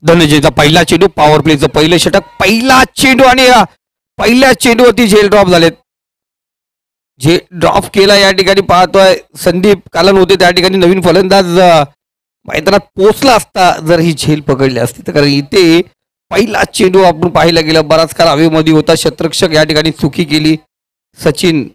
धनंजयचा पहिला चेंडू, पॉवर प्लेचं पहिलं षटक, पहिला चेंडू आणि पहिल्या चेंडूवरती झेल ड्रॉप झालेत. जे ड्रॉप केला या ठिकाणी पाहतोय संदीप कालन होते त्या ठिकाणी नवीन फलंदाज मैदानात पोचला असता जर ही झेल पकडली असती तर. कारण इथे पहिला चेंडू आपण पाहायला गेलं बराच काळ हवेमध्ये होता. क्षेत्ररक्षक या ठिकाणी चुकी केली. सचिन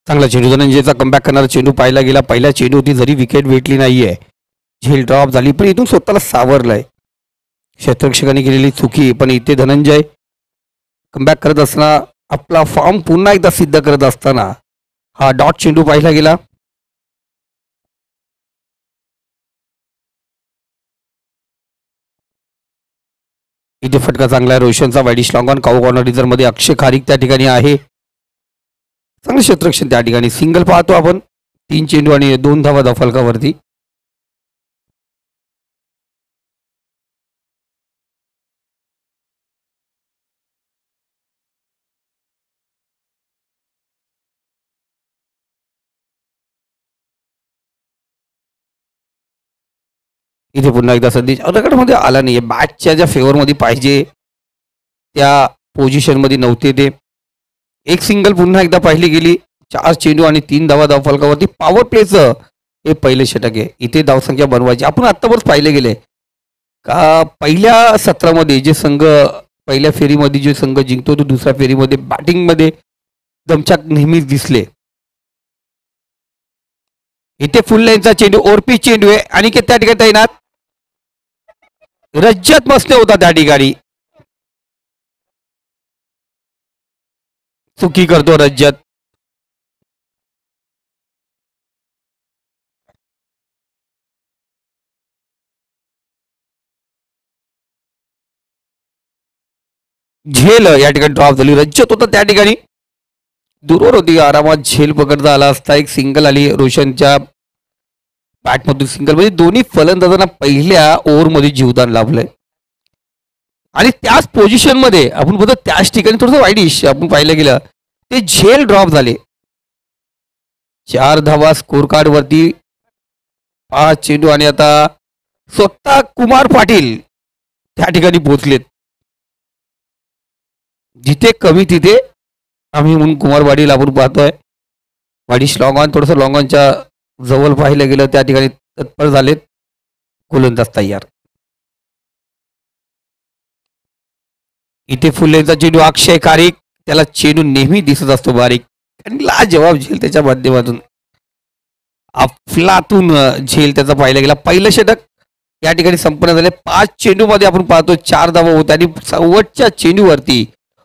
चांगला चेंडू, धनंजयचा कमबॅक करणारा चेंडू पाहायला गेला. पहिल्या चेंडू होती जरी विकेट भेटली नाहीये, झेल ड्रॉप झाली पण इथून स्वतःला सावरलाय. क्षेत्ररक्षकांनी केलेली चुकी. पण इथे धनंजय कमबॅक करत असताना आपला फॉर्म पुन्हा एकदा सिद्ध करत असताना हा डॉट चेंडू पाहिला गेला. इथे फटका चांगला आहे रोशनचा. Wideish long on, cow corner reserve मध्ये अक्षय खारीक त्या ठिकाणी आहे. चांगलं क्षेत्ररक्षण त्या ठिकाणी. सिंगल पाहतो आपण. 3 चेंडू आणि 2 धावा फलकावरती. इथे पुन्हा एकदा संदेश मध्ये आला नाहीये. बॅटच्या ज्या फेवरमध्ये पाहिजे त्या पोझिशनमध्ये नव्हते ते. एक सिंगल पुन्हा एकदा पाहिली गेली. 4 चेंडू आणि 3 धावा फलकावरती. पॉवर प्लेचं हे पहिलं षटक आहे. इथे धावसंख्या बनवायची. आपण आत्तापर्यंत पाहिले गेले का पहिल्या सत्रामध्ये जे संघ पहिल्या फेरीमध्ये जे संघ जिंकतो तो दुसऱ्या फेरीमध्ये बॅटिंगमध्ये दमछाक नेहमीच दिसले. इथे फुल लाईनचा चेंडू, ओरपी चेंडू आहे आणि त्या ठिकाणी तैनात रज्जत मस्ते होता त्या ठिकाणी. चुकी करतो रज्जत. झेल या ठिकाणी ड्रॉप झाली. रज्जत होता त्या ठिकाणी. दूरवर होती. आरामात झेल पकडता आला असता. एक सिंगल आली रोशनच्या बॅटमधून. सिंगल म्हणजे दोन्ही फलंदाजांना पहिल्या ओव्हरमध्ये जीवदान लाभलंय. आणि त्याच पोझिशन मध्ये आपण बघतो त्याच ठिकाणी थोडंसं वाईडिश आपण पाहिलं गेलं ते झेल ड्रॉप झाले. 4 धावा स्कोर कार्ड वरती. 5 चेंडू आणि आता स्वतः कुमार पाटील त्या ठिकाणी पोहोचलेत. जिथे कमी तिथे आम्ही म्हणून कुमार पाटील आपण पाहतोय. वाडिश लॉंग ऑन, थोडंसं लॉंग ऑनच्या जवळ पाहिलं गेलं त्या ठिकाणी तत्पर झालेत. गोलंदाज तयार. इथे फुलेचा चेंडू अक्षय खारीक. त्याला चेंडू नेहमी दिसत असतो बारीक आणि लाजवाब झेल त्याच्या माध्यमातून. अफलातून झेल त्याचा पाहिला गेला. पहिलं षटक या ठिकाणी संपन्न झाले. 5 चेंडू मध्ये आपण पाहतो 4 धावा होत्या आणि शेवटच्या चेंडूवरती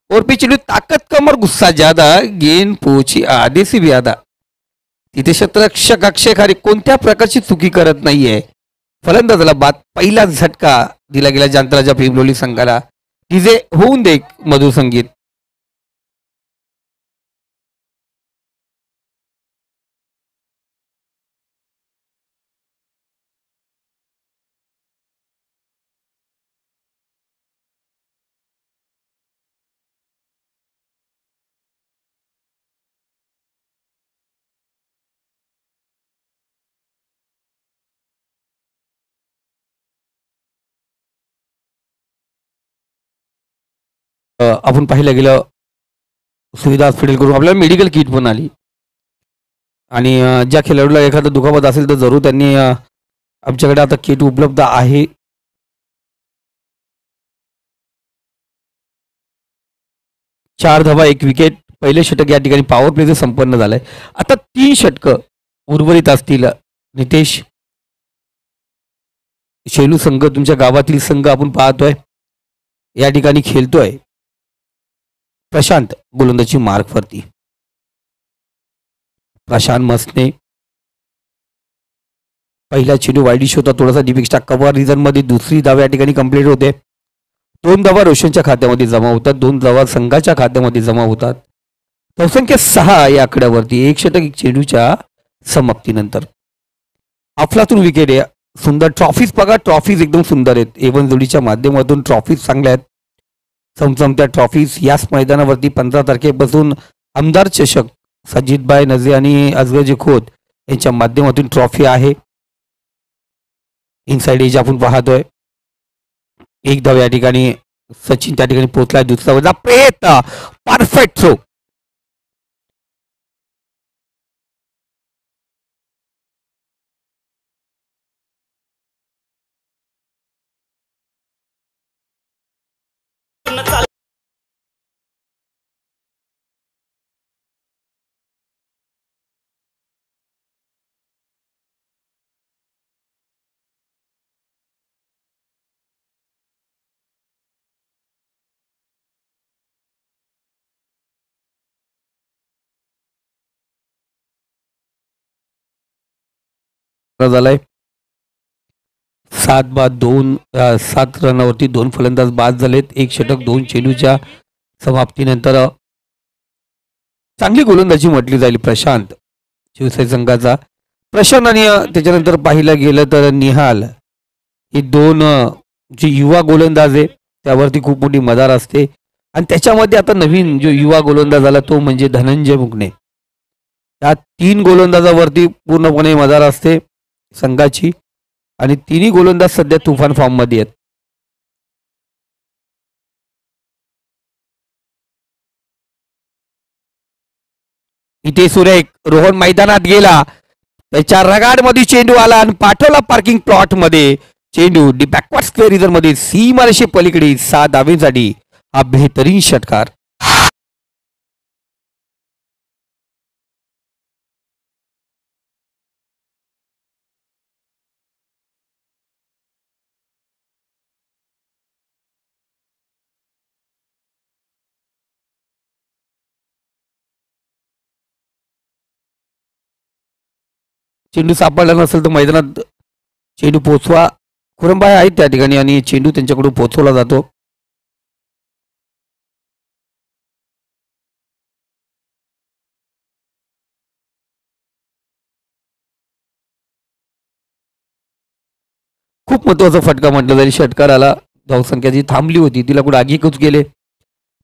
ओरपी चेंडू ताकद कमर गुस्सा ज्यादा गेंद पोची आदेसी व्यादा. तिथे क्षेत्ररक्षक अक्षय खारीक कोणत्या प्रकारची चुकी करत नाहीये. फलंदाजाला बाद. पहिला झटका दिला गेला जांतराच्या पिंपलोली संघाला. तिचे होऊन दे मधुर संगीत. आपण पाहिलं गेलं सुविधा हॉस्पिटल करून आपल्याला मेडिकल किट पण आली. आणि ज्या खेळाडूला एखादं दुखापत असेल तर जरूर त्यांनी आमच्याकडे आता किट उपलब्ध आहे. चार धावा 1 विकेट. पहिले षटक या ठिकाणी पॉवर प्लेचं संपन्न झालंय. आता 3 षटकं उर्वरित असतील. नितेश, शेलू संघ तुमच्या गावातील संघ आपण पाहतोय या ठिकाणी खेळतोय. प्रशांत गोलंदाजी मार्कवरती. प्रशांत मसने पहिला चेंडू वाईडिश होता. थोडासा डिपिक्स्टा कव्हर रिझन मध्ये दुसरी धाव या ठिकाणी कंप्लीट होते. 2 धावा रोशनच्या खात्यामध्ये जमा होतात. 2 धावा संघाच्या खात्यामध्ये जमा होतात. धावसंख्या 6 या आकड्यावरती एक षटक एक चेंडूच्या समाप्तीनंतर. अफलातून विकेट आहे. सुंदर ट्रॉफीज बघा, ट्रॉफीज एकदम सुंदर आहेत. एवन जोडीच्या माध्यमातून ट्रॉफीज चांगल्या आहेत. चमचमत्या ट्रॉफीज याच मैदानावरती 15 तारखेपासून आमदार चषक सजिदभाई नजे आणि अजगरजी खोत यांच्या माध्यमातून ट्रॉफी आहे. इनसाइड एज आपण पाहतोय. एक धाव या ठिकाणी सचिन त्या ठिकाणी पोहोचलाय. दुसरा वजा प्रयत्न, परफेक्ट थ्रो. झालाय 7 रनावरती 2 फलंदाज बाद झालेत. एक षटक 2 चेंडूच्या समाप्तीनंतर चांगली गोलंदाजी म्हटली जाईल प्रशांत शिवसाई संघाचा. प्रशांत आणि त्याच्यानंतर पाहिलं गेलं तर निहाल हे 2 जे युवा गोलंदाज आहे त्यावरती खूप मोठी मदार असते. आणि त्याच्यामध्ये आता नवीन जो युवा गोलंदाज आला तो म्हणजे धनंजय मुकणे. या 3 गोलंदाजावरती पूर्णपणे मदार असते संघाची आणि तिन्ही गोलंदाज सध्या तुफान फॉर्म मध्ये आहेत. इथे सुरेख रोहन मैदानात गेला, त्याच्या रगाडमध्ये चेंडू आला आणि पाठवला पार्किंग प्लॉट मध्ये. चेंडू डी बॅकवर्ड स्क्वेअर रिझन मध्ये सीमारेषे पलीकडे 6 धावेसाठी हा बेहतरीन षटकार. चेंडू सापडला नसेल तर मैदानात चेंडू पोचवा. खुरंबाई आहेत त्या ठिकाणी आणि चेंडू त्यांच्याकडून पोचवला जातो. खूप महत्वाचा फटका म्हटलं जाईल षटकाराला. धावसंख्या जी थांबली होती तिला कुठे आगीकूच गेले.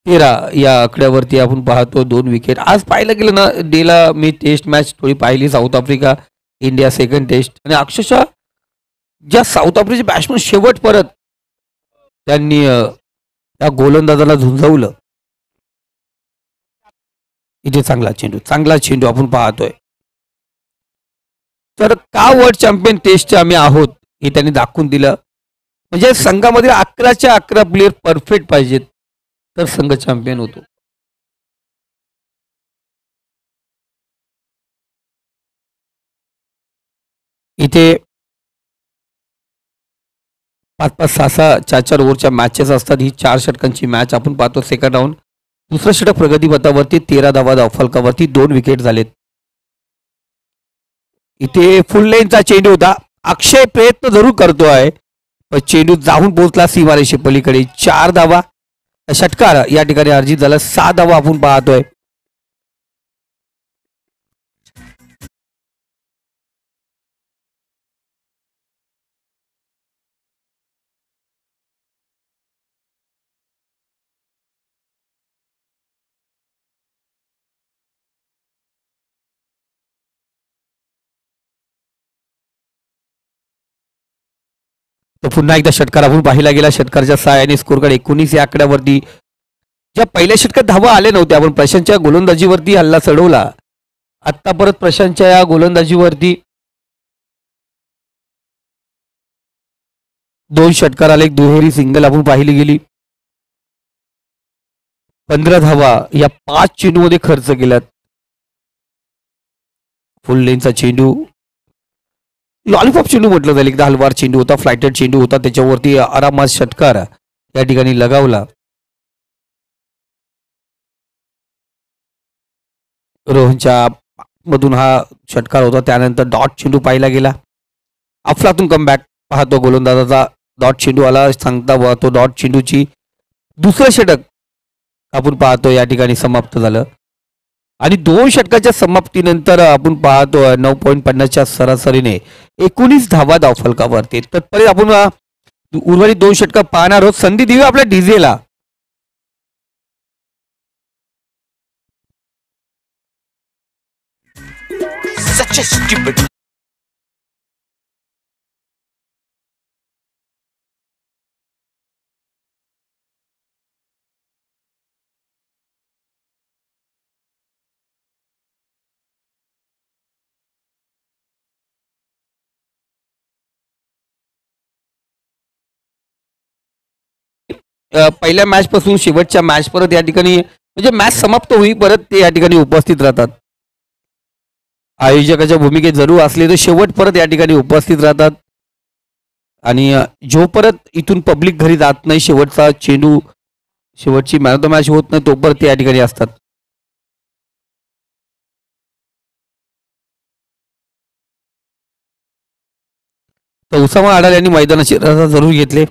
13 या आकड्यावरती आपण पाहतो 2 विकेट. आज पाहिलं गेलं ना डेला मी टेस्ट मॅच थोडी पाहिली, South Africa India second test, आणि अक्षरशः ज्या साऊथ आफ्रिकेचे बॅट्समन शेवट परत त्यांनी त्या गोलंदाजाला झुंजवलं. इथे चांगला चेंडू आपण पाहतोय. तर का वर्ल्ड चॅम्पियन टेस्टचे आम्ही आहोत हे त्यांनी दाखवून दिलं. म्हणजे संघामध्ये 11च्या 11 प्लेयर परफेक्ट पाहिजेत तर संघ चॅम्पियन होतो. इथे 5-5, 6-6, 4-4 ओव्हरच्या मॅचेस असतात. ही 4 षटकांची मॅच आपण पाहतो. सेकंड राऊंड दुसरं षटक प्रगतीपथावरती 13 धावा धावफलकावरती 2 विकेट झालेत. इथे फुल लेनचा चेंडू होता. अक्षय प्रयत्न जरूर करतोय पण चेंडू जाऊन पोहोचला सीमारेषे पलीकडे. 4 धावा षटकार या ठिकाणी अर्जित झाला. 6 धावा आपण पाहतोय. तो पुन्हा एकदा षटकार आपण पाहिला गेला. षटकारच्या सहाय्याने स्कोर कार्ड 19 या आकड्यावरती. ज्या पहिल्या षटकात धावा आले नव्हत्या आपण प्रशांतच्या गोलंदाजीवरती हल्ला चढवला. आता परत प्रशांतच्या या गोलंदाजीवरती 2 षटकार आले. एक दुहेरी सिंगल आपण पाहिली गेली. 15 धावा या 5 चेंडूमध्ये खर्च केल्यात. फुल लेनचा चेंडू लॉलीपॉप चेंडू म्हटलं जाईल. एकदा हलवार चेंडू होता, फ्लायटेड चेंडू होता, त्याच्यावरती आरामात षटकार या ठिकाणी लगावला. रोहनच्या मधून हा षटकार होता. त्यानंतर डॉट चेंडू पाहिला गेला. अफलातून कमबॅक पाहतो गोलंदाजाचा. डॉट चेंडू आला सांगता पाहतो. डॉट चेंडूची दुसरं षटक आपण पाहतो या ठिकाणी समाप्त झालं. आणि 2 षटकाच्या समाप्तीनंतर आपण पाहतो 9.50च्या सरासरीने 19 धावा धावफलकावरती. तत्पर आपण उर्वरित 2 षटक पाहणार आहोत. संधी देऊया आपल्या डीजेला. पहिल्या मॅच पासून शेवटच्या मॅच परत या ठिकाणी म्हणजे मॅच समाप्त होई परत ते या ठिकाणी उपस्थित राहतात. आयोजकाच्या भूमिकेत जरूर असले तर शेवट परत या ठिकाणी उपस्थित राहतात. आणि जो परत इथून पब्लिक घरी जात नाही, शेवटचा चेंडू शेवटची मॅन ऑफ द मॅच होत नाही, तो परत ते या ठिकाणी असतात. तर उसामा आडाल यांनी मैदानाची रजा जरूर घेतले.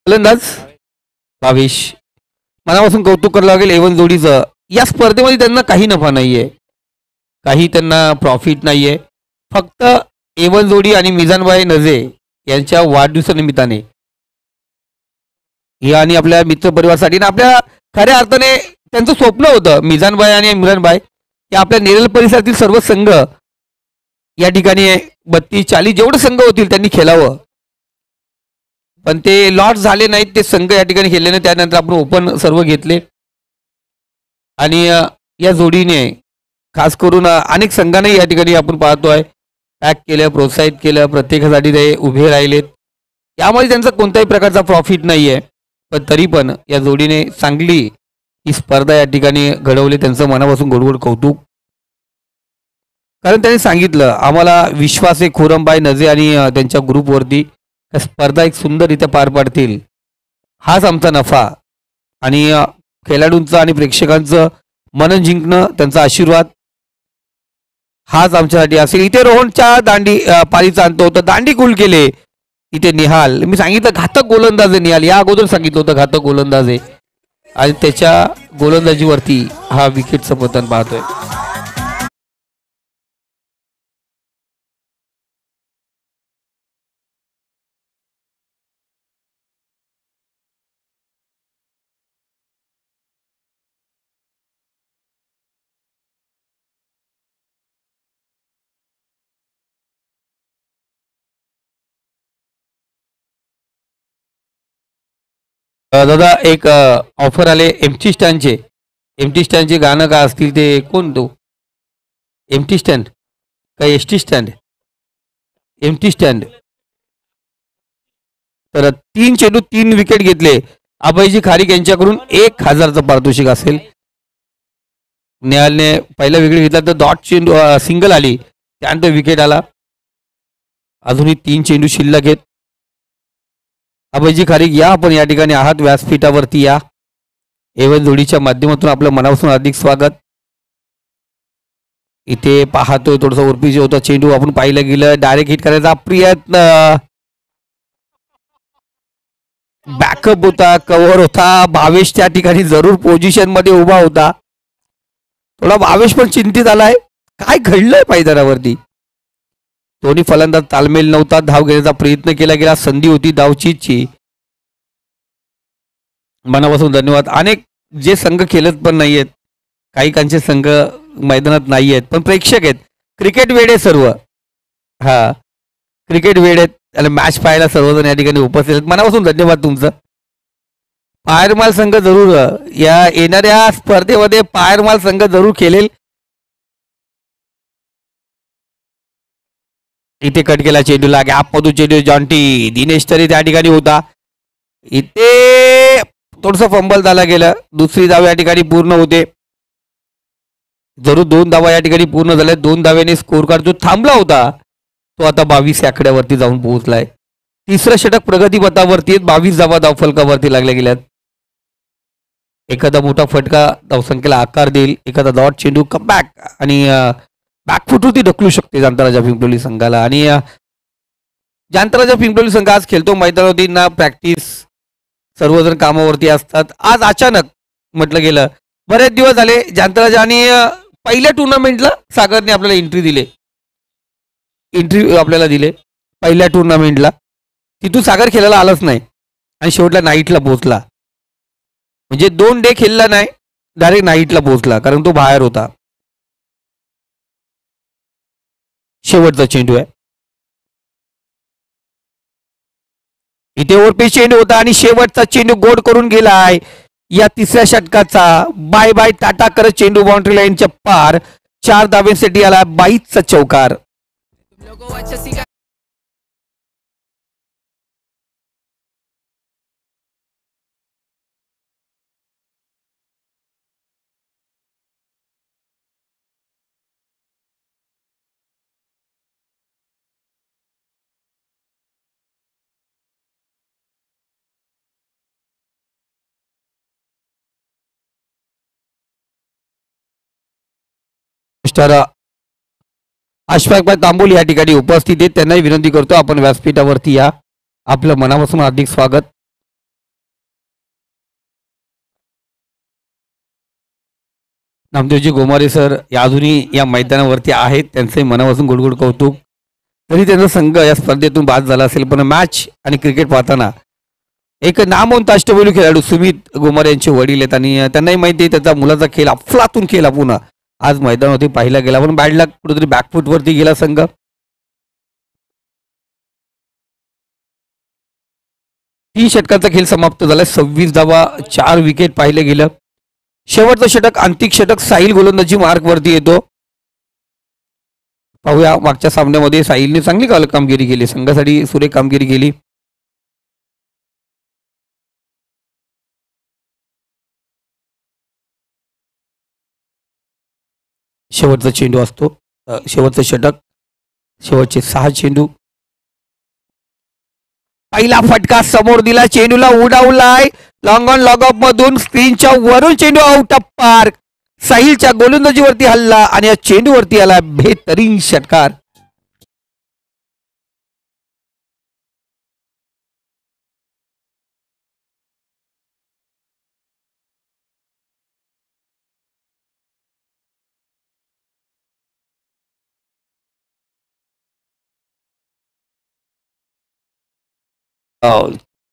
फलंदाज भावेश, मनापासून कौतुक करावं लागेल एवन जोडीचं. या स्पर्धेमध्ये त्यांना काही नफा नाहीये, काही त्यांना प्रॉफिट नाहीये. फक्त एवन जोडी आणि मिजानबाई नजे यांच्या वाढदिवसानिमित्ताने हे आणि आपल्या मित्रपरिवारासाठी ना आपल्या खऱ्या अर्थाने त्यांचं स्वप्न होतं मिजानबाई आणि इम्रानबाई हे आपल्या नेरळ परिसरातील सर्व संघ या ठिकाणी 32-40 जेवढे संघ होतील त्यांनी खेळावं, पण ते लॉट झाले नाहीत. ते संघ या ठिकाणी खेळले नाही. त्यानंतर आपण ओपन सर्व घेतले आणि या जोडीने खास करून अनेक संघांनाही या ठिकाणी आपण पाहतोय पॅक केलं, प्रोत्साहित केलं, प्रत्येकासाठी ते उभे राहिलेत. यामध्ये त्यांचा कोणत्याही प्रकारचा प्रॉफिट नाही आहे, पण तरी पण या जोडीने चांगली ही स्पर्धा या ठिकाणी घडवली. त्यांचं मनापासून गोडगोड कौतुक, कारण त्यांनी सांगितलं आम्हाला विश्वास आहे खुरमबाई नजे आणि त्यांच्या ग्रुपवरती स्पर्धा एक सुंदररित्या पार पाडतील. हाच आमचा नफा आणि खेळाडूंचं आणि प्रेक्षकांचं मन जिंकणं, त्यांचा आशीर्वाद हाच आमच्यासाठी असेल. इथे रोहनच्या दांडी पारीचा अंत होता, दांडी गुल केले इथे निहाल. मी सांगितलं घातक गोलंदाज आहे निहाल, या अगोदर सांगितलं होतं घातक गोलंदाज आहे आणि त्याच्या गोलंदाजीवरती हा विकेटचं पतन पाहतोय. दादा एक ऑफर आले एमटी स्टँडचे गाणं का असतील ते कोण तो एमटी स्टँड का एसटी स्टँड एमटी स्टँड. तर 3 चेंडू 3 विकेट घेतले. अभयजी खारीक यांच्याकडून 1000चं पारितोषिक असेल. नेहालने पहिला विकेट घेतला तर डॉट चेंडू सिंगल आली, त्यानंतर विकेट आला. अजूनही 3 चेंडू शिल्लक आहेत. अभयजी खारीक या आपण या ठिकाणी आहात व्यासपीठावरती या. एवन जोडीच्या माध्यमातून आपलं मनापासून हार्दिक स्वागत. इथे पाहतोय थोडंसं उर्पीचे होता चेंडू आपण पाहिलं गेलं, डायरेक्ट हिट करायचा प्रयत्न, बॅकअप होता, कव्हर होता. भावेश त्या ठिकाणी जरूर पोझिशन मध्ये उभा होता. थोडा भावेश पण चिंतित आलाय, काय घडलंय मैदानावरती. दोन्ही फलंदाज तालमेल नव्हता. धाव घेण्याचा प्रयत्न केला गेला, संधी होती धावचीची. मनापासून धन्यवाद. अनेक जे संघ खेळत पण नाहीयेत काही कांचे संघ मैदानात नाही आहेत पण प्रेक्षक आहेत. क्रिकेट वेड आहे सर्व. हा, क्रिकेट वेड आहेत आणि मॅच पाहायला सर्वजण या ठिकाणी उपस्थित आहेत. मनापासून धन्यवाद तुमचं. पायरमाल संघ जरूर या येणाऱ्या स्पर्धेमध्ये पायरमाल संघ जरूर खेळेल. इथे कट केला चेंडूला, गॅप मधून चेंडू जॉन्टी, दिनेश तरी त्या ठिकाणी होता. इथे थोडस फंबल झाला गेलं. दुसरी धाव या ठिकाणी पूर्ण होते. जरूर 2 धावा या ठिकाणी पूर्ण झाल्या. 2 धाव्याने स्कोर कार्ड जो थांबला होता तो आता 22 आकड्यावरती जाऊन पोहोचलाय. तिसरं षटक प्रगतीपथावरती 22 धावा धावफलकावरती लागल्या गेल्यात. एखादा मोठा फटका धावसंख्येला आकार देईल. एखादा डॉट चेंडू कमबॅक आणि बॅकफुटवरती ढकलू शकते जांतराजा पिंपलोली संघाला. आणि जांतराजा पिंपलोली संघ आज खेळतो मैदानावरती ना प्रॅक्टिस. सर्वजण कामावरती असतात. आज अचानक म्हटलं गेलं बरेच दिवस झाले जांतराजा आणि पहिल्या टुर्नामेंटला सागरने आपल्याला एंट्री आपल्याला दिले. पहिल्या टुर्नामेंटला तिथून सागर खेळायला आलाच नाही आणि शेवटला नाईटला पोहोचला. म्हणजे 2 डे खेळला नाही, डायरेक्ट नाईटला पोहोचला कारण तो बाहेर होता. शेवटचा चेंडू आहे. इथे ओरपे चेंडू होता आणि शेवटचा चेंडू गोड करून गेलाय. या तिसऱ्या षटकाचा बाय बाय टाटा करत चेंडू बाउंड्री लाईनच्या पार. 4 धाव्यांसाठी आला 22चा चौकार. मिस्टर अशफाकभाई तांबोली या ठिकाणी उपस्थित आहेत. त्यांनाही विनंती करतो आपण व्यासपीठावरती या. आपलं मनापासून हार्दिक स्वागत. नामदेवजी गोमारे सर अजूनही या मैदानावरती आहेत. त्यांचे मनापासून गुडगुड कौतुक. तरी त्यांचा संघ या स्पर्धेतून बाद झाला असेल पण मॅच आणि क्रिकेट पाहताना एक नामवंत अष्टपैलू खेळाडू सुमित गोमारे यांचे वडील आहेत आणि त्यांनाही माहिती आहे त्याचा मुलाचा खेळ अफलातून खेळ पुन्हा आज मैदानावरती पाहिला गेला. पण बॅड लक कुठेतरी बॅकफुटवरती गेला संघ. तीन षटकाचा खेळ समाप्त झाला. 26 धावा 4 विकेट पाहिले गेलं. शेवटचं षटक अंतिक षटक साहिल गोलंदाजी मार्कवरती येतो. पाहूया मागच्या सामन्यामध्ये साहिलने चांगली कामगिरी केली. संघासाठी सुरेख कामगिरी केली. शेवटचा चेंडू असतो. शेवटचं षटक, शेवटचे 6 चेंडू. पहिला फटका समोर दिला, चेंडूला उडावलाय लॉंग ऑन लॉग ऑफ मधून. स्क्रीनच्या वरून चेंडू आउट ऑफ पार्क. साहिलच्या गोलंदाजीवरती हल्ला आणि या चेंडूवरती आला बेहतरीन षटकार.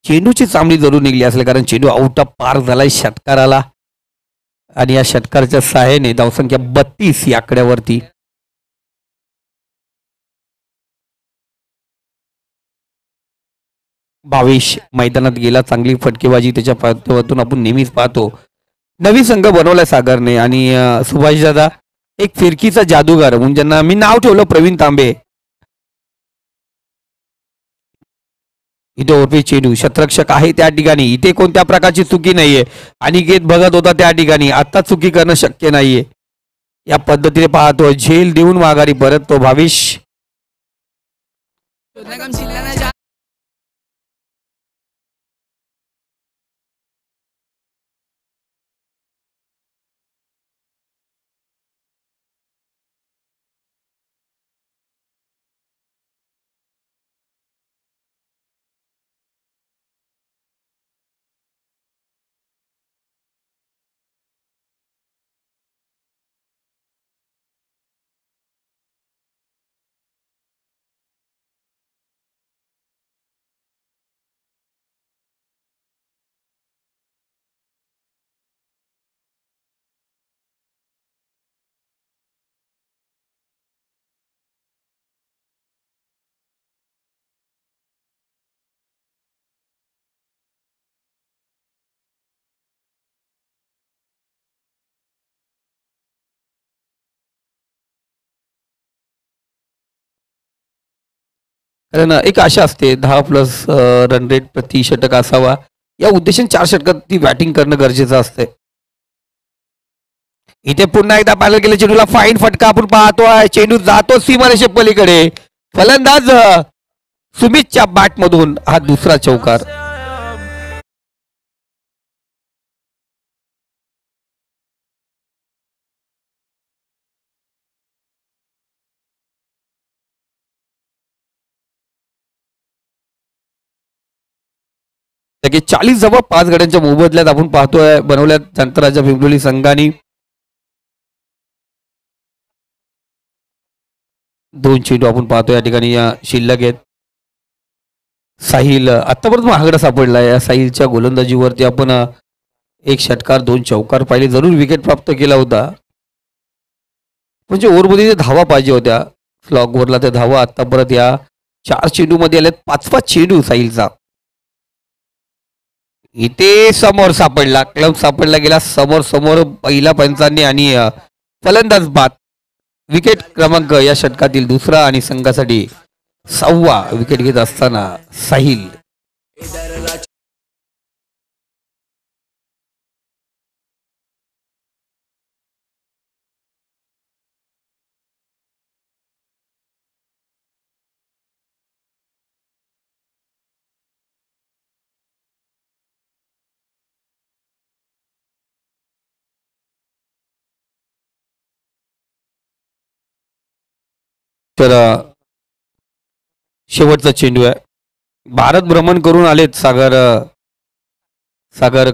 चेंडूची चांगली जरूर निघली असेल कारण चेंडू आउट ऑफ पार्क झालाय षटकाराला आणि या षटकाराच्या सहाय्याने धावसंख्या 32 या आकड्यावरती. भावेश मैदानात गेला. चांगली फटकेबाजी त्याच्या पाठीतून आपण नेहमीच पाहतो. नवीन संघ बनवलाय सागरने आणि सुभाष दादा एक फिरकीचा जादूगार म्हणून ज्यांना मी नाव ठेवलं प्रवीण तांबे. इथे ओरपे चेंडू शतरक्षक आहे त्या ठिकाणी. इथे कोणत्या प्रकारची चुकी नाहीये. अनिकेत बघत होता त्या ठिकाणी. आता चुकी करणं शक्य नाहीये. या पद्धतीने पाहतो झेल देऊन माघारी परत तो भावेश. कारण एक आशा असते 10+ रन रेट प्रति षटक असावा या उद्देशाने 4 षटकात ती बॅटिंग करणं गरजेचं असते. इथे पुन्हा एकदा पाहायला गेले चेंडूला फाईन फटका आपण पाहतोय. चेंडू जातो सीमारेषे पलीकडे. फलंदाज सुमितच्या बॅटमधून हा दुसरा चौकार. लगेच 40 जवळ 5 गड्यांच्या मोबदल्यात आपण पाहतोय बनवल्यात संतराच्या भिंगोली संघाने. 2 चेंडू आपण पाहतो या ठिकाणी या शिल्लक आहेत. साहिल आतापर्यंत महागडा सापडला. या साहिलच्या गोलंदाजीवरती आपण 1 षटकार 2 चौकार पाहिले. जरूर विकेट प्राप्त केला होता. म्हणजे ओव्हरमध्ये धावा पाहिजे होत्या. स्लॉग ओव्हरला त्या धावा आता परत या 4 चेंडूमध्ये आल्यात. 5वा चेंडू साहिलचा. इथे समोर सापडला. क्लब सापडला गेला समोर समोर पहिला पंचांनी आणि फलंदाज बाद. विकेट क्रमांक या षटकातील दुसरा आणि संघासाठी 6वा विकेट घेत असताना साहिल. तर शेवटचा चेंडू आहे. भारत भ्रमण करून आलेत सागर सागर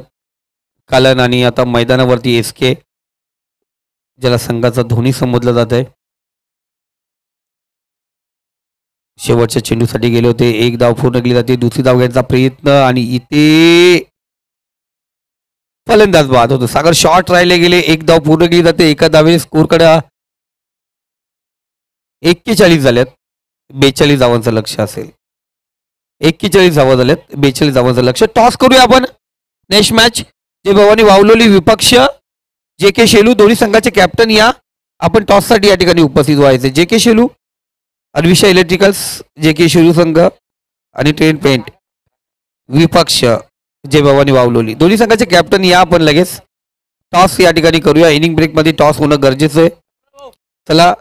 कालन आणि आता मैदानावरती SK ज्याला संघाचा धोनी संबोधलं जात आहे. शेवटच्या चेंडूसाठी गेले होते. 1 धाव पूर्ण केली जाते. दुसरी धाव घ्यायचा प्रयत्न आणि इथे फलंदाज बाद होतो. सागर शॉर्ट राहिले गेले. 1 धाव पूर्ण केली जाते. एका धावेने स्कोरकडे 41 झाल्यात. 42 धावांचं लक्ष असेल. 41 धावा झाल्यात. 42 धावांचं लक्ष. टॉस करूया आपण. नेक्स्ट मॅच जे भवानी वावलोली विपक्ष JK शेलू दोन्ही संघाचे कॅप्टन या आपण टॉससाठी या ठिकाणी उपस्थित व्हायचे. JK Shelu अन्विषा electricals JK Shelu संघ आणि ट्रेन पेंट विपक्ष जे भवानी वावलोली दोन्ही संघाचे कॅप्टन या आपण लगेच टॉस या ठिकाणी करूया. इनिंग ब्रेकमध्ये टॉस होणं गरजेचं आहे. चला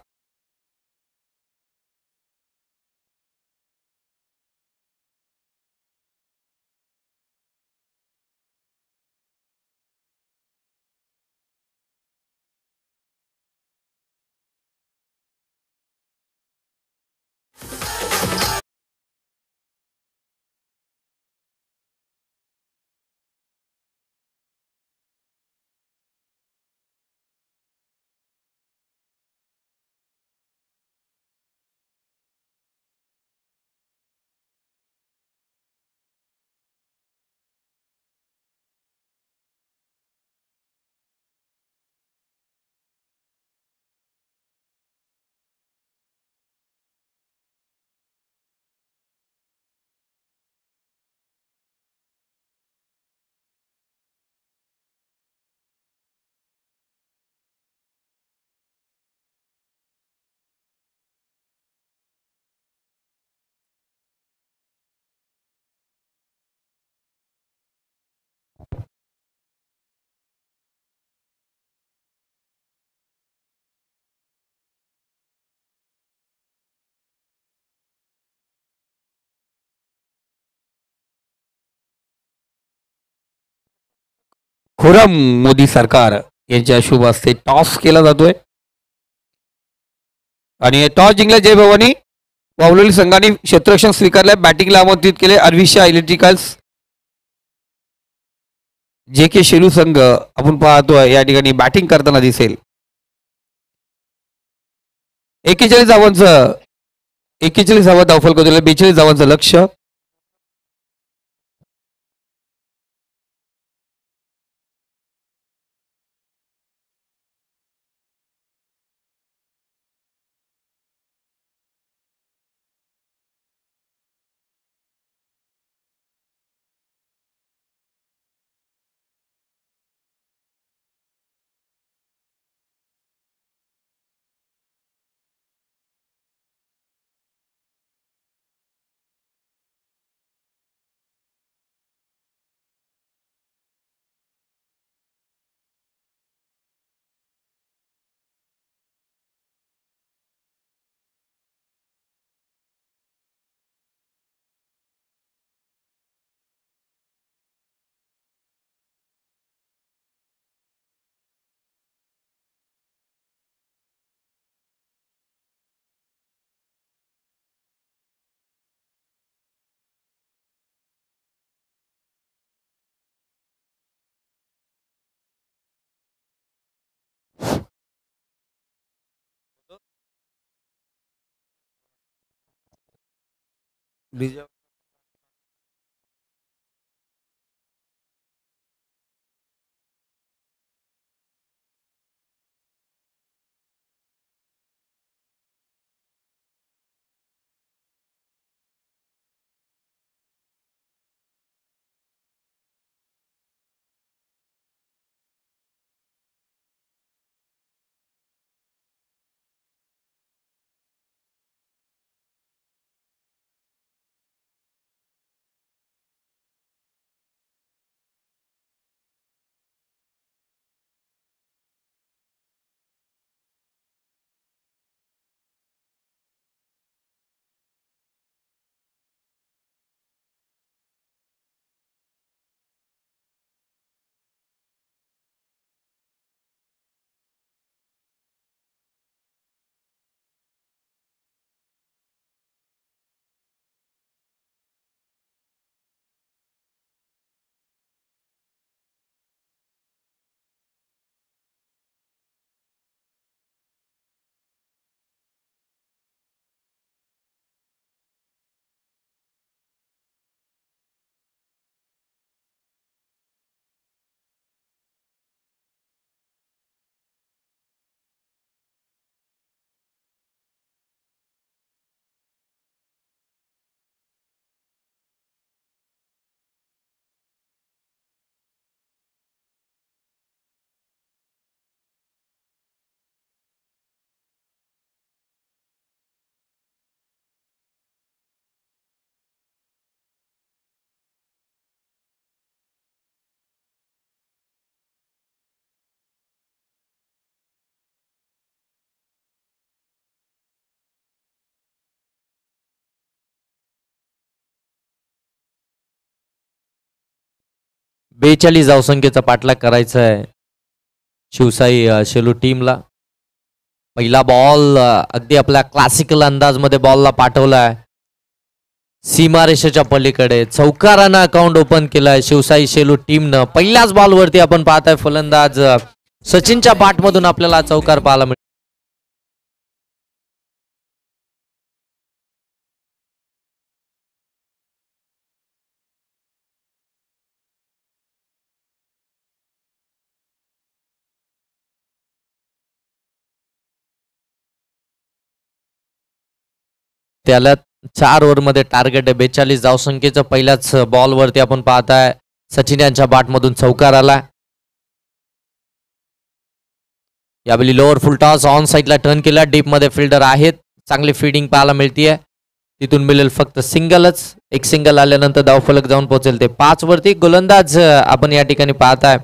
खुरम मोदी सरकार यांच्या शुभ हस्ते टॉस केला जातोय आणि टॉस जिंकला जय भवानी वावलोली संघाने क्षेत्ररक्षण स्वीकारले. बॅटिंगला आमंत्रित केले अन्विषा इलेक्ट्रिकल्स JK शेलू संघ आपण पाहतोय या ठिकाणी बॅटिंग करताना दिसेल. 41 धावांचं 41 धावा धावफलक दिला. 42 धावांचं लक्ष. डीजे बेचाळीस धावसंख्येचा पाठलाग करायचा आहे शिवसाई शेलू टीमला. पहिला बॉल अगदी आपल्या क्लासिकल अंदाजमध्ये बॉलला पाठवलाय सीमारेषेच्या पलीकडे. चौकारानं अकाउंट ओपन केलाय शिवसाई शेलू टीमनं. पहिल्याच बॉलवरती आपण पाहताय फलंदाज सचिनच्या पाठमधून आपल्याला चौकार पाहायला मिळतो. त्याला 4 ओव्हरमध्ये टार्गेट आहे 42 धावसंख्येचं. पहिल्याच बॉलवरती आपण पाहताय सचिन यांच्या बॅटमधून चौकार आला. यावेळी लोअर फुल टॉस ऑन साईडला टर्न केला. डीप मध्ये फिल्डर आहेत. चांगली फिडिंग पाहायला मिळतीये. तिथून मिळेल फक्त सिंगलच. एक सिंगल आल्यानंतर धावफलक जाऊन पोहोचेल ते 5 वरती. गोलंदाज आपण या ठिकाणी पाहताय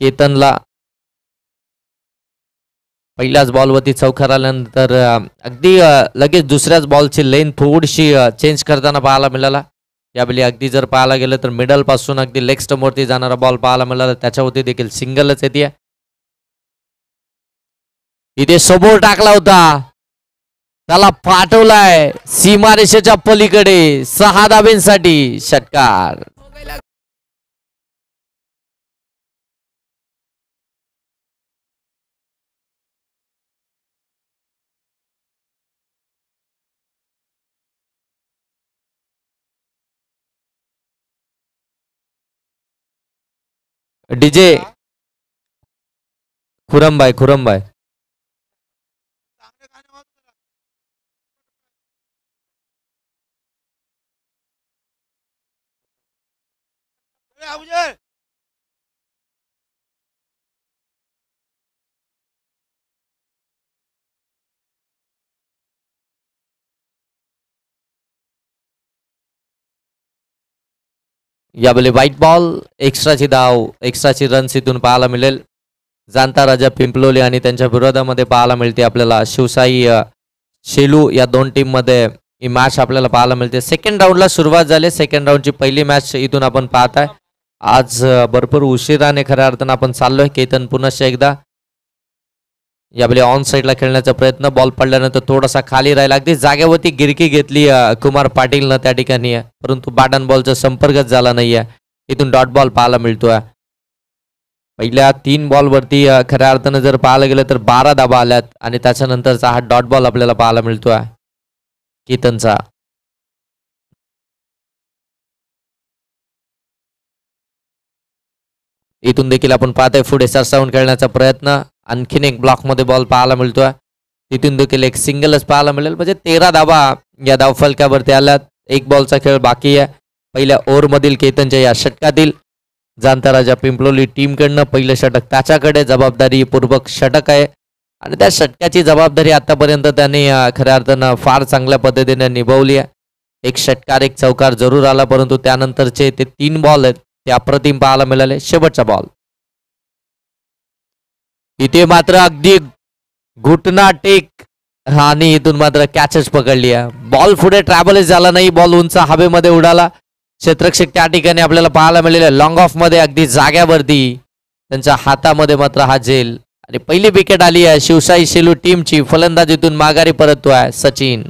केतनला पहिल्याच बॉलवरती चौकार आल्यानंतर अगदी लगेच दुसऱ्याच बॉलची लेन थोडीशी चेंज करताना पाहायला मिळाला. यावेळी अगदी जर पाहायला गेलं तर मिडल पासून अगदी लेग स्टंपवरती जाणारा बॉल पाहायला मिळाला. त्याच्यावरती देखील सिंगलच येते. इथे समोर टाकला होता त्याला पाठवलाय सीमारेषेच्या पलीकडे 6 धाब्यांसाठी षटकार. डीजे खुरमबाई यावेळी व्हाईट बॉल एक्स्ट्राची धाव एक्स्ट्राची रन्स इथून पाहायला मिळेल. जाणता राजा पिंपलोली आणि त्यांच्या विरोधामध्ये पाहायला मिळते आपल्याला शिवसाई शेलू या दोन टीम मध्ये ही मॅच आपल्याला पाहायला मिळते. सेकंड राऊंडला सुरुवात झाली. सेकंड राऊंडची पहिली मॅच इथून आपण पाहताय. आज भरपूर उशिराने खऱ्या अर्थानं आपण चाललोय. केतन पुनश्च एकदा यावेळी ऑन साईडला खेळण्याचा प्रयत्न. बॉल पडल्यानंतर थोडासा खाली राहिला. अगदी जागेवरती गिरकी घेतली कुमार पाटीलनं त्या ठिकाणी परंतु बॅट अँड बॉलचा संपर्कच झाला नाहीये. इथून डॉट बॉल पाहायला मिळतोय. पहिल्या 3 बॉलवरती खऱ्या अर्थानं जर पाहायला गेलं तर 12 धाबा आल्यात आणि त्याच्यानंतरचा हा डॉट बॉल आपल्याला पाहायला मिळतोय केतनचा. इथून देखील आपण पाहतोय पुढे सरसावून खेळण्याचा प्रयत्न. आणखीन एक ब्लॉकमध्ये बॉल पाहायला मिळतोय. तिथून देखील एक सिंगलच पाहायला मिळेल. म्हणजे 13 धावा या धावफलकावरती आल्यात. एक बॉलचा खेळ बाकी आहे. पहिल्या ओव्हरमधील केतनच्या या षटकातील जाणता राजा पिंपलोली टीमकडनं पहिलं षटक त्याच्याकडे जबाबदारीपूर्वक षटक आहे आणि त्या षटकाची जबाबदारी आतापर्यंत त्यांनी खऱ्या अर्थानं फार चांगल्या पद्धतीने निभावली आहे. एक षटकार एक चौकार जरूर आला, परंतु त्यानंतरचे ते 3 बॉल आहेत ते अप्रतिम पाहायला मिळाले. शेवटचा बॉल इथे मात्र अगदी घुटना टेक आणि इथून मात्र कॅचच पकडली आहे. बॉल पुढे ट्रॅव्हलच झाला नाही. बॉल उंच हवेमध्ये उडाला. क्षेत्ररक्षक त्या ठिकाणी आपल्याला पाहायला मिळाले लॉंग ऑफ मध्ये अगदी जाग्यावरती त्यांच्या हातामध्ये मात्र हा झेल आणि पहिली विकेट आली आहे शिवशाही शेलू टीमची. फलंदाज इथून माघारी परततोय सचिन.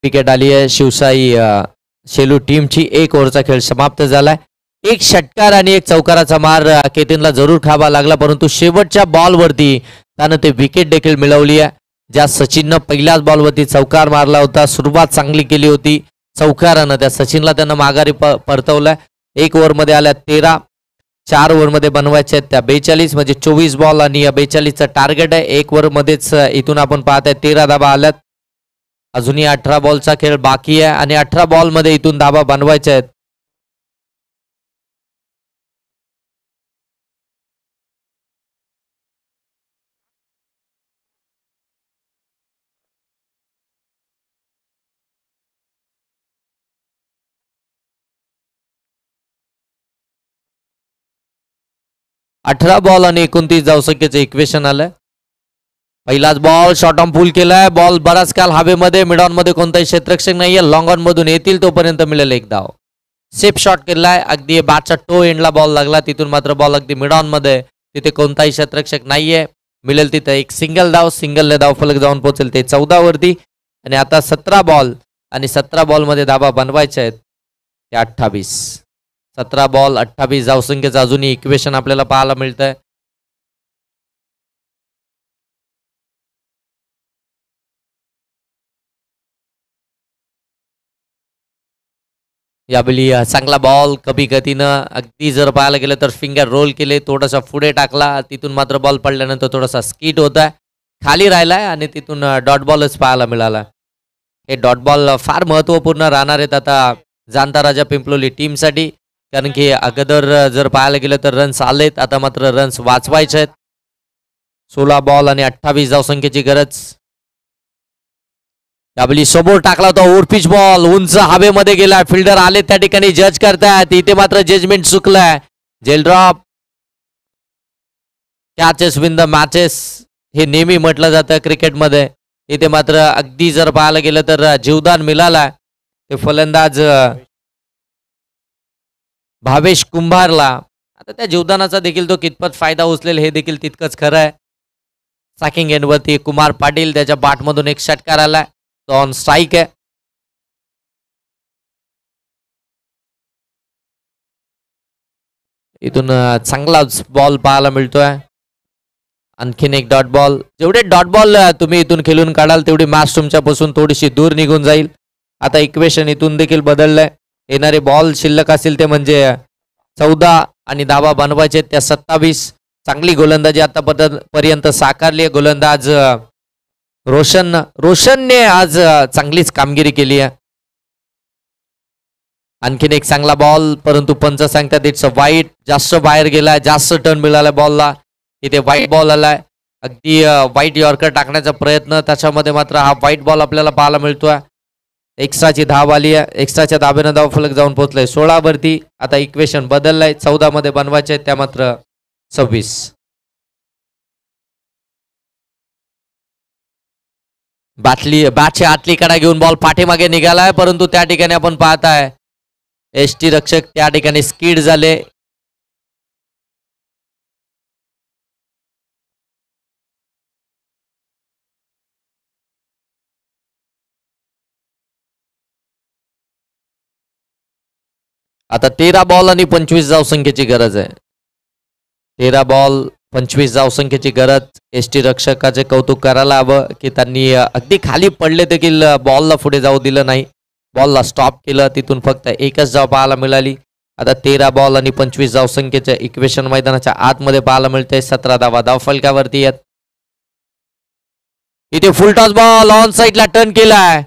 विकेट आली आहे शिवशाही शेलू टीमची. 1 ओव्हरचा खेळ समाप्त झालाय. एक षटकार आणि एक चौकाराचा मार केतनला जरूर खावा लागला, परंतु शेवटच्या बॉलवरती त्यानं ते विकेट देखील मिळवली आहे. ज्या सचिननं पहिल्याच बॉलवरती चौकार मारला होता, सुरुवात चांगली केली होती चौकारानं, त्या सचिनला त्यानं माघारी परतवलाय. 1 ओव्हरमध्ये आल्या 13, 4 ओव्हरमध्ये बनवायचे आहेत त्या 42, म्हणजे 24 बॉल आणि या 42चं टार्गेट आहे. 1 ओव्हरमध्येच इथून आपण पाहताय 13 धाबा आल्यात. अजूनही 18 बॉलचा खेळ बाकी आहे आणि 18 बॉलमध्ये इथून धाबा बनवायच्या आहेत. अठरा बॉल आणि 29 धावसंख्येचं इक्वेशन आलंय. पहिलाच बॉल शॉर्ट ऑन पुल केलाय. बॉल बराच काल हवेमध्ये, मिड ऑन मध्ये कोणताही क्षेत्ररक्षक नाहीये. लॉंग ऑन मधून येतील तोपर्यंत मिळेल 1 धाव. सेफ शॉट केलाय. अगदी बॅटच्या टो एंडला बॉल लागला. तिथून मात्र बॉल अगदी मिड ऑन मध्ये, तिथे कोणताही क्षेत्ररक्षक नाहीये. मिळेल तिथे एक सिंगल धाव. सिंगलने धाव फलक जाऊन पोहोचेल ते 14 वरती. आणि आता 17 बॉल आणि 17 बॉल मध्ये धाबा बनवायचे आहेत ते 28. 17 बॉल 28 धावसंख्येचं अजूनही इक्वेशन आपल्याला पाहायला मिळतंय. यावेळी चांगला बॉल कमी गतीनं, अगदी जर पाहायला गेलं तर फिंगर रोल केले, थोडासा पुढे टाकला. तिथून मात्र बॉल पडल्यानंतर थोडासा स्कीट होता, खाली राहिलाय आणि तिथून डॉट बॉलच पाहायला मिळाला. हे डॉट बॉल फार महत्त्वपूर्ण राहणार आहेत आता जाणता राजा पिंपलोली टीमसाठी, कारण की अगोदर जर पाहायला गेलं तर रन्स आलेत, आता मात्र रन्स वाचवायचे आहेत. 16 बॉल आणि 28 धावसंख्येची गरज. यावेळी समोर टाकला होता ओव्हरपिच बॉल, उंच हवेमध्ये गेला. फिल्डर आले त्या ठिकाणी जज करतायत, इथे मात्र जजमेंट चुकलाय. जेल drop. Catches win the matches हे नेहमी म्हटलं जातं क्रिकेटमध्ये. इथे मात्र अगदी जर पाहायला गेलं तर जीवदान मिळाला ते फलंदाज भावेश कुंभारला. आता त्या जीवदानाचा देखील तो कितपत फायदा उचलेल हे देखील तितकंच खरं आहे. सॅकिंग एंडवरती कुमार पाटील, त्याच्या बॅटमधून एक षटकार आलाय, तो ऑन स्ट्राईक आहे. इथून चांगला बॉल पाहायला मिळतोय. आणखीन एक डॉट बॉल. जेवढे डॉट बॉल तुम्ही इथून खेळून काढाल तेवढी मॅच तुमच्यापासून थोडीशी दूर निघून जाईल. आता इक्वेशन इथून देखील बदललंय. येणारे बॉल शिल्लक असतील ते म्हणजे 14 आणि धावा बनवायचे त्या 27. चांगली गोलंदाजी आतापर्यंत साकारली आहे गोलंदाज रोशनने आज चांगलीच कामगिरी केली आहे. आणखीन एक चांगला बॉल, परंतु पंच सांगतात इट्स वाईट, जास्त बाहेर गेलाय, जास्त टर्न मिळाला बॉलला. इथे वाईट बॉल आलाय. अगदी वाईट यॉर्कर टाकण्याचा प्रयत्न, त्याच्यामध्ये मात्र हा वाईट बॉल आपल्याला पाहायला मिळतोय. एक्स्ट्राची धाव आली आहे. एक्स्ट्राच्या धाब्यानं धाव फलक जाऊन पोहोचलाय 16 वरती. आता इक्वेशन बदललाय, 14 मध्ये बनवायचे त्या मात्र 26. बॅटची आतली कडा घेऊन बॉल पाठीमागे निघालाय, परंतु त्या ठिकाणी आपण पाहताय एसटी रक्षक त्या ठिकाणी स्किड झाले. आता 13 बॉल आणि 25 धावसंख्येची गरज आहे. 13 बॉल 25 धावसंख्येची गरज. एसटी रक्षकाचे कौतुक करायला हवं की त्यांनी अगदी खाली पडले देखील बॉलला पुढे जाऊ दिलं नाही, बॉलला स्टॉप केलं, तिथून फक्त एकच धाव पाहायला मिळाली. आता 13 बॉल आणि 25 धावसंख्येचे इक्वेशन मैदानाच्या आतमध्ये पाहायला मिळते. 17 धावा धावफलकावरती आहेत. इथे फुल टॉस बॉल ऑन साईडला टर्न केलाय,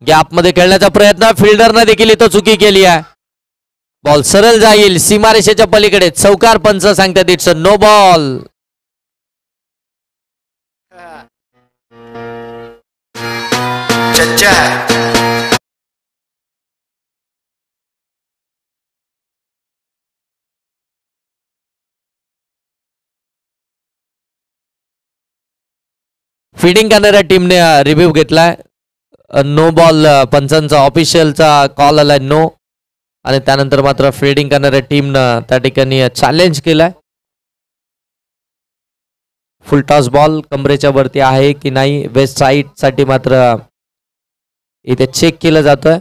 गॅपमध्ये खेळण्याचा प्रयत्न, फिल्डरनं देखील इथं चुकी केली आहे. बॉल सरळ जाईल सीमारेषेच्या पलीकडे. चौकार पंच सांगतात it's a no ball. Fielding करणाऱ्या टीमने रिव्ह्यू घेतलाय. नो बॉल पंचांचा ऑफिशियलचा कॉल आलाय नो, आणि त्यानंतर मात्र फिल्डिंग करणाऱ्या टीमनं त्या ठिकाणी चॅलेंज केलाय. फुल टॉस बॉल कमरेच्या वरती आहे की नाही वेस्ट साईड साठी मात्र इथे चेक केलं जातोय.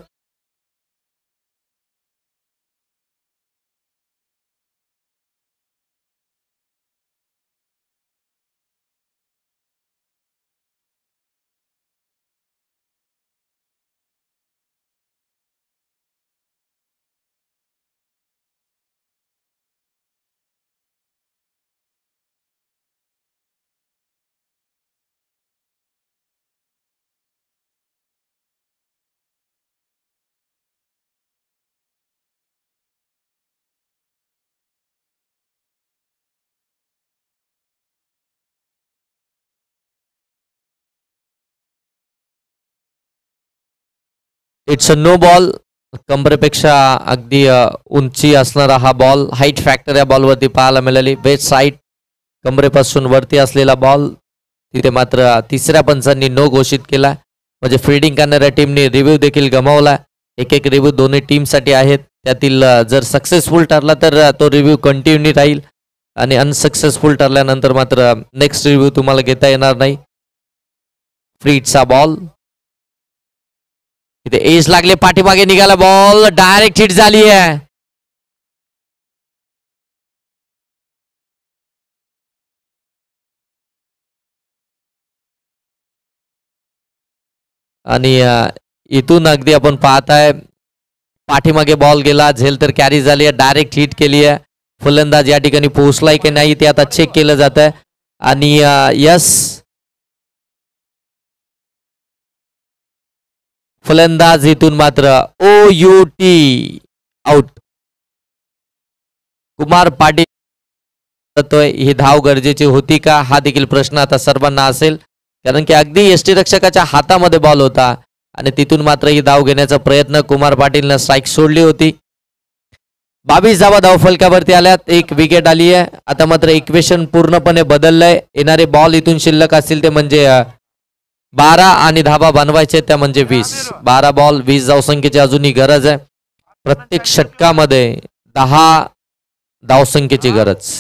It's a no ball. कमरेपेक्षा अगदी उंची असणारा हा बॉल, हाईट फॅक्टर या बॉलवरती पाहायला मिळाली. वेस्ट साईड कमरेपासून वरती असलेला बॉल तिथे मात्र तिसऱ्या पंचांनी नो घोषित केला. म्हणजे फिल्डिंग करणाऱ्या टीमने रिव्ह्यू देखील गमावला. एक एक रिव्ह्यू दोन्ही टीमसाठी आहेत. त्यातील जर सक्सेसफुल ठरला तर तो रिव्ह्यू कंटिन्यू राहील, आणि अनसक्सेसफुल ठरल्यानंतर मात्र नेक्स्ट रिव्ह्यू तुम्हाला घेता येणार नाही. फ्रीटचा बॉल इथे एज लागले, पाठीमागे निघाला बॉल, डायरेक्ट हिट झाली आहे. आणि इथून अगदी आपण पाहताय पाठीमागे बॉल गेला, झेल तर कॅरी झाली आहे, डायरेक्ट हिट केली आहे. फलंदाज या ठिकाणी पोहोचलाय की नाही ते आता चेक केलं जात आहे. आणि यस, फलंदाज इथून मात्र OUT आउट. कुमार पाटील ही धाव गरजेची होती का, हा देखील प्रश्न आता सर्वांना असेल, कारण की अगदी एसटी रक्षकाच्या हातामध्ये बॉल होता आणि तिथून मात्र ही धाव घेण्याचा प्रयत्न कुमार पाटीलनं स्ट्राईक सोडली होती. 22 धावा धावफलकावरती आल्यात, एक विकेट आली आहे. आता मात्र इक्वेशन पूर्णपणे बदललंय. येणारे बॉल इथून शिल्लक असतील ते म्हणजे 12 आणि धावा बनवायचे त्या म्हणजे 20. 12 बॉल 20 धावसंख्येची अजूनही गरज आहे. प्रत्येक षटकामध्ये 10 धावसंख्येची गरज.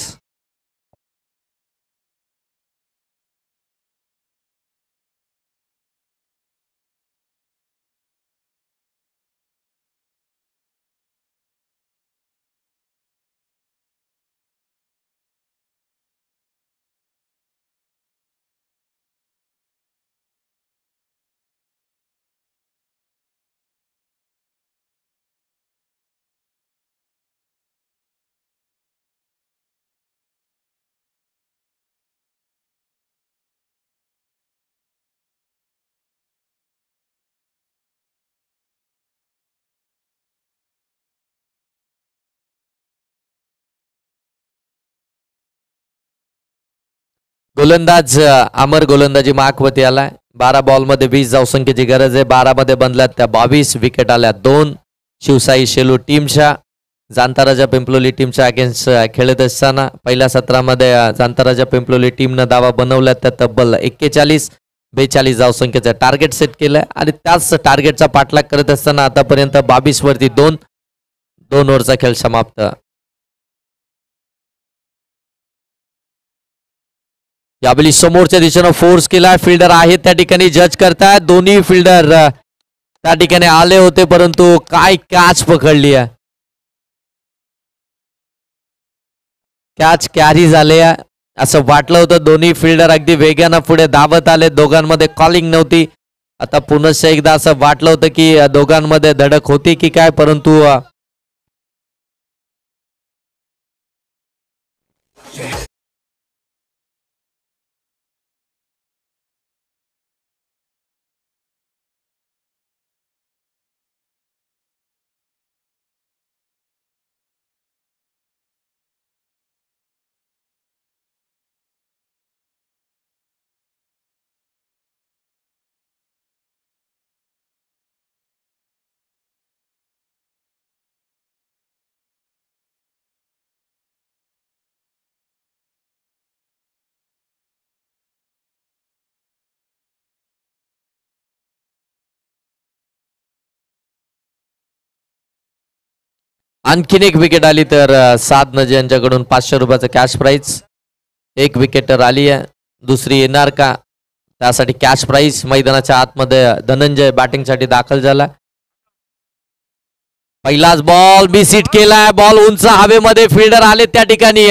गोलंदाज अमर गोलंदाजी मार्कवरती आलाय. 12 बॉल मध्ये 20 धावसंख्येची गरज आहे. 12 मध्ये बनल्यात त्या 22 विकेट आल्या 2 शिवसाई शेलू टीमच्या. जांताराजा पिंपलोली टीमच्या अगेन्स्ट खेळत असताना पहिल्या सत्रामध्ये जांताराजा पिंपलोली टीमनं धावा बनवल्यात त्या तब्बल 41. 42 धावसंख्येचं टार्गेट सेट केलंय आणि त्याच टार्गेटचा पाठलाग करत असताना आतापर्यंत 22 वरती 2 ओव्हरचा खेळ समाप्त. यावेळी समोरच्या दिशेनं फोर्स केला, फिल्डर आहेत त्या ठिकाणी जज करतायत. दोन्ही फिल्डर त्या ठिकाणी आले होते परंतु काय कॅच पकडली आहे. कॅच कॅरी झाले असं वाटलं होतं. दोन्ही फिल्डर अगदी वेगानं पुढे धावत आले. दोघांमध्ये कॉलिंग नव्हती. आता पुनश्च एकदा असं वाटलं होतं की दोघांमध्ये धडक होती की काय, परंतु आणखीन एक विकेट आली तर साद नजे यांच्याकडून 500 रुपयाचं कॅश प्राइज. एक विकेट तर आली आहे, दुसरी येणार का त्यासाठी कॅश प्राइज. मैदानाच्या आतमध्ये धनंजय बॅटिंगसाठी दाखल झाला. पहिलाच बॉल मिस हिट केलाय. बॉल उंच हवेमध्ये, फिल्डर आले त्या ठिकाणी,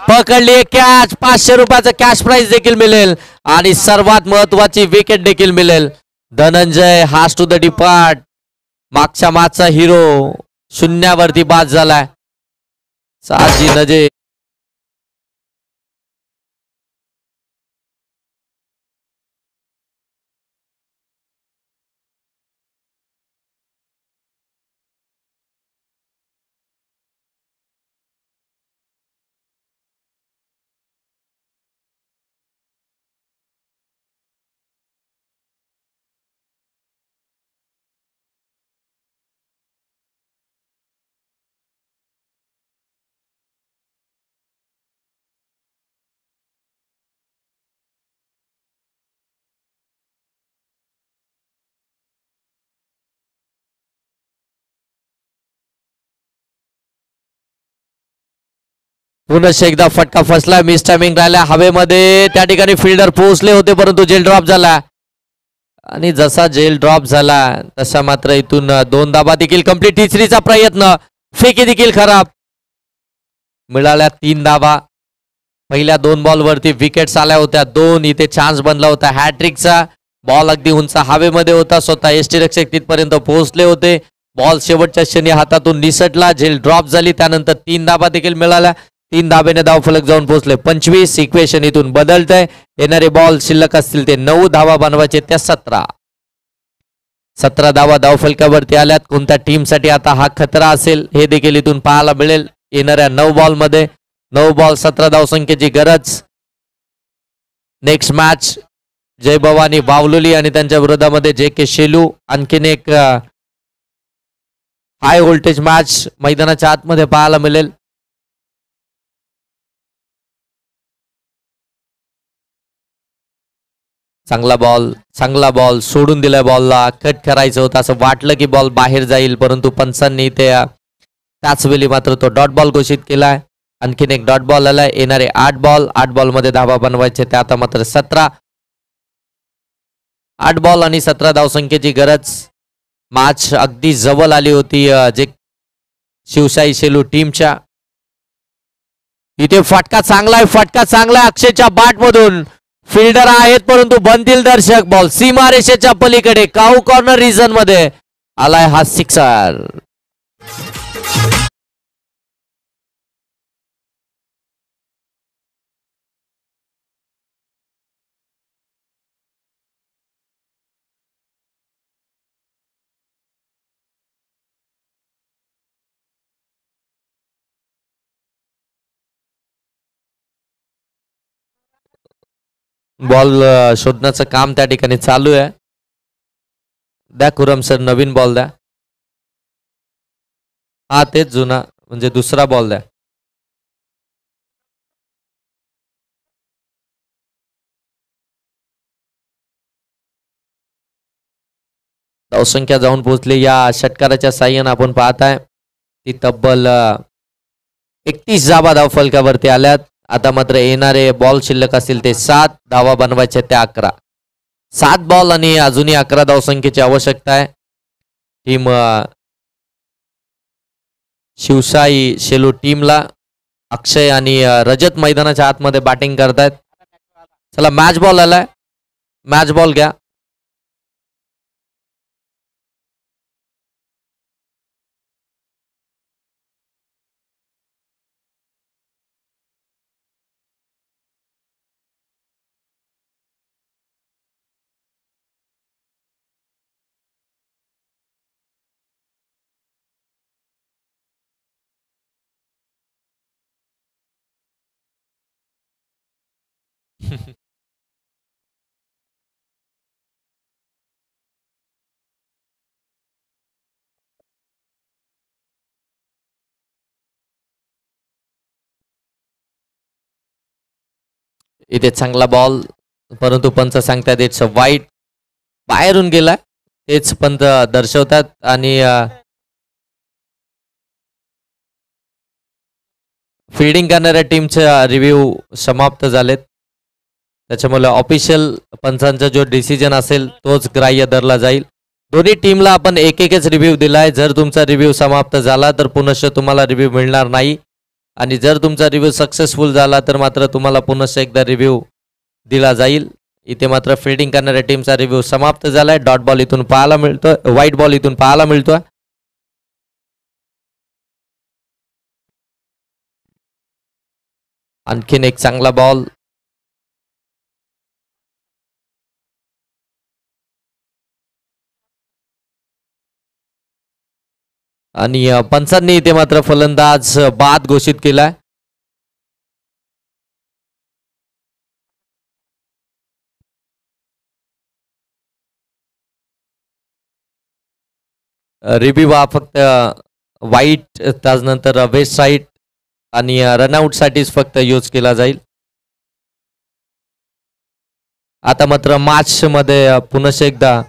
पकडली कॅच. 500 रुपयाचं कॅश प्राइज देखील मिळेल आणि सर्वात महत्वाची विकेट देखील मिळेल. धनंजय हास टू द डिपार्ट. मागच्या मॅचचा हिरो शून्यावरती बाद झालाय. साजी नजे पुनश्च एकदा फटका फसला. मिस टायमिंग राहिला हवेमध्ये. त्या ठिकाणी फिल्डर पोहोचले होते परंतु जेल ड्रॉप झाला आणि जसा जेल ड्रॉप झाला तसा मात्र इथून 2 धाबा देखील कंप्लीट. तिसरीचा प्रयत्न, फेकी देखील खराब. मिळाल्या 3 धाबा. पहिल्या 2 बॉलवरती विकेट्स आल्या होत्या 2. इथे चान्स बनला होता हॅट्रिकचा. बॉल अगदी उंच हवेमध्ये होता. स्वतः यष्टीरक्षक तिथपर्यंत पोहोचले होते. बॉल शेवटच्या क्षणी हातातून निसटला. जेल ड्रॉप झाली. त्यानंतर 3 धाबा देखील मिळाल्या. 3 धाब्याने धावफलक जाऊन पोहोचले 25. इक्वेशन इथून बदलतंय. येणारे बॉल शिल्लक असतील ते 9 धावा बनवायचे त्या 17 धावा धावफलकावरती आल्यात. कोणत्या टीमसाठी आता हा खतरा असेल हे देखील इथून पाहायला मिळेल. येणाऱ्या 9 बॉलमध्ये 9 बॉल 17 धावसंख्येची गरज. नेक्स्ट मॅच जय भवानी बावलोली आणि त्यांच्या विरोधामध्ये JK शेलू. आणखीन एक हाय व्होल्टेज मॅच मैदानाच्या आतमध्ये पाहायला मिळेल. चांगला बॉल सोडून दिलाय. बॉलला कट करायचं होतं असं वाटलं की बॉल बाहेर जाईल परंतु पंचांनी ते त्याच वेळी मात्र तो डॉट बॉल घोषित केलाय. आणखीन एक डॉट बॉल आलाय. येणारे 8 बॉलमध्ये धावा बनवायचे ते आता मात्र 17. 8 बॉल आणि 17 धावसंख्येची गरज. मॅच अगदी जवळ आली होती जे शिवशाही शेलू टीमच्या. इथे फटका चांगला आहे अक्षयच्या बॅट मधून. फिल्डर आहेत परंतु बनतील दर्शक. बॉल सीमारेषेच्या पलीकडे काऊ कॉर्नर रिजन मध्ये आलाय हा सिक्सर. बॉल शोधण्याचं काम त्या ठिकाणी चालू आहे. द्या खुरम सर नवीन बॉल द्या. हा तेच जुना म्हणजे दुसरा बॉल द्या. धावसंख्या जाऊन पोहोचली या षटकाराच्या साह्यानं आपण पाहताय ती तब्बल 31 धावा धाव फलकावरती आल्यात. आता मात्र येणारे बॉल शिल्लक असतील ते 7, धावा बनवायच्या त्या 11. 7 बॉल आणि अजूनही 11 धावसंख्येची आवश्यकता आहे. टीम शिवसाई शेलू टीमला अक्षय आणि रजत मैदानाच्या आतमध्ये बॅटिंग करतायत. चला मॅच बॉल आलाय, मॅच बॉल घ्या. इथे चांगला बॉल, परंतु पंच सांगतात इट्स वाईट, बाहेरून गेला. तेच पंच दर्शवतात आणि फिल्डिंग करणाऱ्या टीमचे रिव्ह्यू समाप्त झालेत. त्याच्यामुळे ऑफिशियल पंचांचा जो डिसिजन असेल तोच ग्राह्य धरला जाईल. दोन्ही टीमला आपण एकच रिव्ह्यू दिलाय. जर तुमचा रिव्ह्यू समाप्त झाला तर पुनश्च तुम्हाला रिव्ह्यू मिळणार नाही, आणि जर तुमचा रिव्ह्यू सक्सेसफुल झाला तर मात्र तुम्हाला पुनश्च एकदा रिव्ह्यू दिला जाईल. इथे मात्र फिल्डिंग करणाऱ्या टीमचा रिव्ह्यू समाप्त झालाय. डॉट बॉल इथून पाहायला मिळतोय, व्हाईट बॉल इथून पाहायला मिळतोय. आणखीन एक चांगला बॉल, आणि पंचांनी इथे मात्र फलंदाज बाद घोषित केलाय. रिव्ह्यू हा फक्त वाईट, त्यानंतर वेस्ट साईड आणि रनआउट साठीच फक्त यूज केला जाईल. आता मात्र मॅच मध्ये पुनश्च एकदा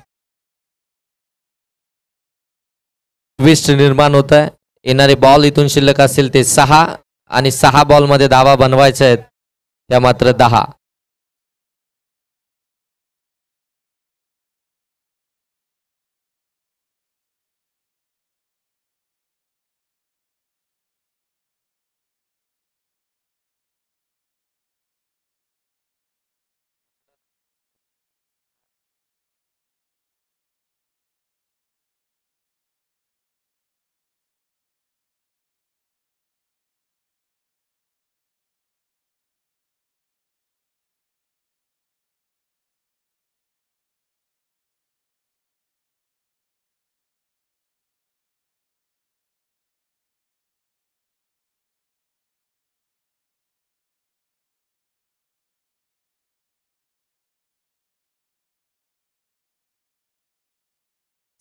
ट्विस्ट निर्माण होत आहे. येणारे बॉल इथून शिल्लक असतील ते 6, आणि 6 बॉल मध्ये धावा बनवायच्या आहेत त्या मात्र 10.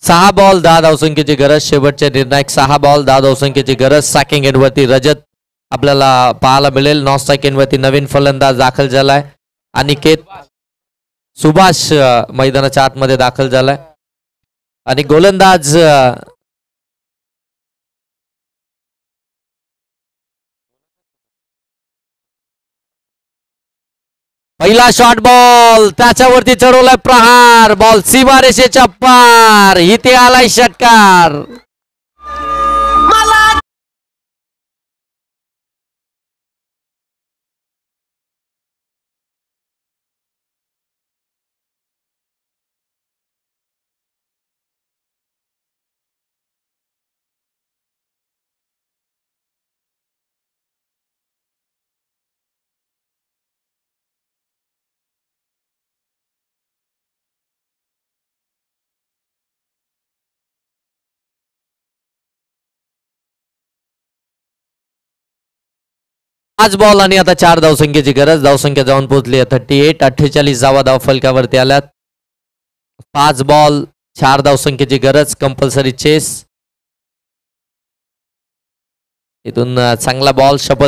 सहा बॉल 10 धावसंख्येची गरज. शेवटच्या निर्णायक 6 बॉल 10 धावसंख्येची गरज. सॅकिंग एंडवरती रजत आपल्याला पाहायला मिळेल. नॉन स्ट्राईक एंडवरती नवीन फलंदाज दाखल झालाय. अनिकेत सुभाष मैदानाच्या आतमध्ये दाखल झालाय, आणि गोलंदाज पहिला शॉट बॉल, त्याच्यावरती चढवलाय प्रहार. बॉल सीमारेषेच्या पार, इथे आलाय षटकार. पाच बॉल आणि आता 4 धावसंख्येची गरज. धावसंख्या जाऊन पोहोचली 38. 48 धावा धाव फलकावरती आल्यात. 5 बॉल 4 धावसंख्येची गरज. Compulsory chess. इथून चांगला बॉल शपथ